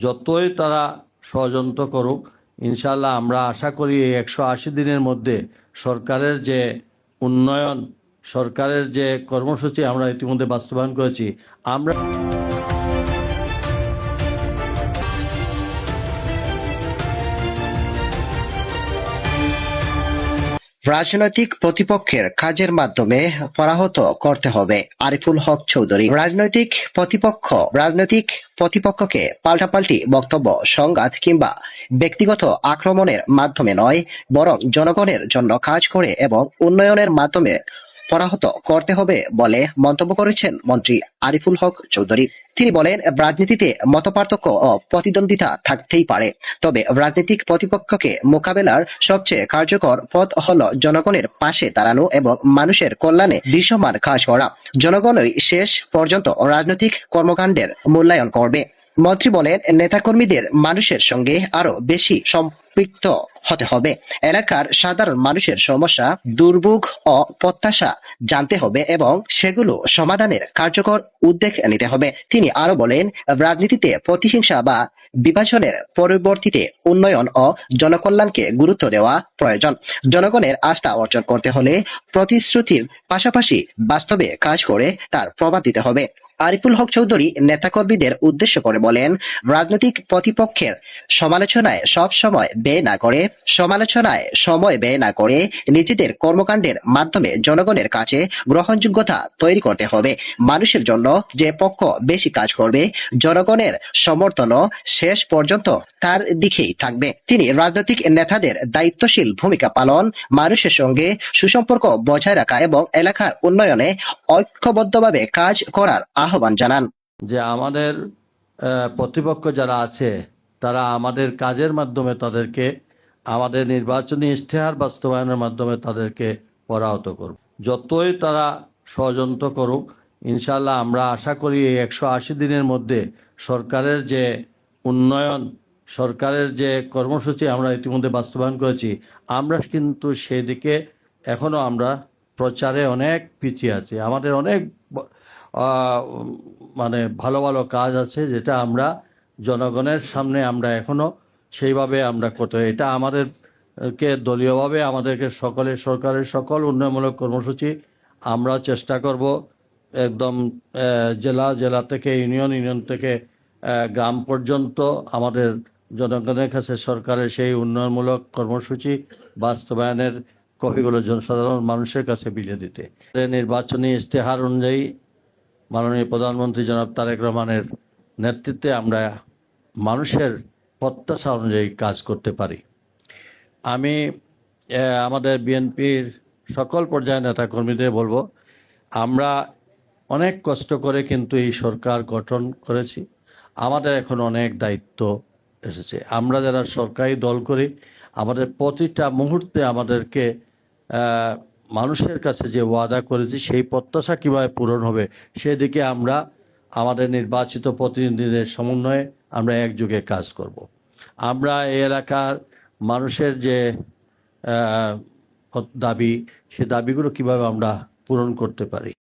যতই তারা ষড়যন্ত্র করুক, ইনশাল্লাহ আমরা আশা করি এই 180 দিনের মধ্যে সরকারের যে উন্নয়ন, সরকারের যে কর্মসূচি আমরা ইতিমধ্যে বাস্তবায়ন করেছি, আমরা রাজনৈতিক প্রতিপক্ষের কাজের মাধ্যমে পরাহত করতে হবে। আরিফুল হক চৌধুরী। রাজনৈতিক প্রতিপক্ষকে পাল্টাপাল্টি বক্তব্য, সংঘাত কিংবা ব্যক্তিগত আক্রমণের মাধ্যমে নয়, বরং জনগণের জন্য কাজ করে এবং উন্নয়নের মাধ্যমে পরাহত করতে হবে বলে মন্তব্য করেছেন মন্ত্রী আরিফুল হক চৌধুরী। তিনি বলেন, রাজনীতিতে মতপার্থক্য ও প্রতিদ্বন্দ্বিতা থাকতেই পারে, তবে রাজনৈতিক প্রতিপক্ষকে মোকাবেলার সবচেয়ে কার্যকর পথ হল জনগণের পাশে দাঁড়ানো এবং মানুষের কল্যাণে দৃশ্যমান কাজ করা। জনগণই শেষ পর্যন্ত রাজনৈতিক কর্মকাণ্ডের মূল্যায়ন করবে। মন্ত্রী বলেন, নেতাকর্মীদের মানুষের সঙ্গে আরো বেশি সম্পৃক্ত হতে হবে। এলাকার সাধারণ মানুষের সমস্যা, দুর্ভোগ ও প্রত্যাশা জানতে হবে এবং সেগুলো সমাধানের কার্যকর উদ্যোগ নিতে হবে। তিনি আরো বলেন, রাজনীতিতে প্রতিহিংসা বা বিভাজনের পরিবর্তিতে উন্নয়ন ও জনকল্যাণকে গুরুত্ব দেওয়া প্রয়োজন। জনগণের আস্থা অর্জন করতে হলে প্রতিশ্রুতির পাশাপাশি বাস্তবে কাজ করে তার প্রমাণ দিতে হবে। আরিফুল হক চৌধুরী নেতাকর্মীদের উদ্দেশ্য করে বলেন, রাজনৈতিক প্রতিপক্ষের সমালোচনায় সময় ব্যয় না করে নিজেদের কর্মকাণ্ডের মাধ্যমে জনগণের কাছে গ্রহণযোগ্যতা তৈরি করতে হবে। মানুষের জন্য যে পক্ষ বেশি কাজ করবে, জনগণের সমর্থনও শেষ পর্যন্ত তার দিকেই থাকবে। তিনি রাজনৈতিক নেতাদের দায়িত্বশীল ভূমিকা পালন, মানুষের সঙ্গে সুসম্পর্ক বজায় রাখা এবং এলাকার উন্নয়নে ঐক্যবদ্ধভাবে কাজ করার আহ্বান জানান। যে আমাদের প্রতিপক্ষ যারা আছে, তারা আমাদের কাজের মাধ্যমে তাদেরকে, আমাদের নির্বাচনী ইশতেহার বাস্তবায়নের মাধ্যমে তাদেরকে পরাহত করব। যতই তারা ষড়যন্ত্র করুক, ইনশাল্লাহ আমরা আশা করি এই 180 দিনের মধ্যে সরকারের যে উন্নয়ন, সরকারের যে কর্মসূচি আমরা ইতিমধ্যে বাস্তবায়ন করেছি, আমরা কিন্তু সেদিকে এখনো আমরা প্রচারে অনেক পিছিয়ে আছি। আমাদের অনেক ভালো ভালো কাজ আছে, যেটা আমরা জনগণের সামনে আমরা এখনো সেইভাবে আমরা করতে হয়। এটা আমাদেরকে দলীয়ভাবে আমাদেরকে সরকারের সকল উন্নয়নমূলক কর্মসূচি আমরা চেষ্টা করব একদম জেলা থেকে ইউনিয়ন থেকে গ্রাম পর্যন্ত আমাদের জনগণের কাছে সরকারের সেই উন্নয়নমূলক কর্মসূচি বাস্তবায়নের কপিগুলো জনসাধারণ মানুষের কাছে বিলিয়ে দিতে। নির্বাচনী ইশতেহার অনুযায়ী মাননীয় প্রধানমন্ত্রী জনাব তারেক রহমানের নেতৃত্বে আমরা মানুষের প্রত্যাশা অনুযায়ী কাজ করতে পারি। আমি আমাদের বিএনপির সকল পর্যায়ের নেতাকর্মীদের বলবো, আমরা অনেক কষ্ট করে কিন্তু এই সরকার গঠন করেছি। আমাদের এখন অনেক দায়িত্ব এসেছে। আমরা যারা সরকারি দল করি, আমাদের প্রতিটা মুহূর্তে আমাদেরকে মানুষের কাছে যে ওয়াদা করেছি, সেই প্রত্যাশা কীভাবে পূরণ হবে সেদিকে আমরা আমাদের নির্বাচিত প্রতিনিধিদের সমন্বয়ে আমরা একযোগে কাজ করব। আমরা এই এলাকার মানুষের যে দাবি, সে দাবিগুলো কিভাবে আমরা পূরণ করতে পারি।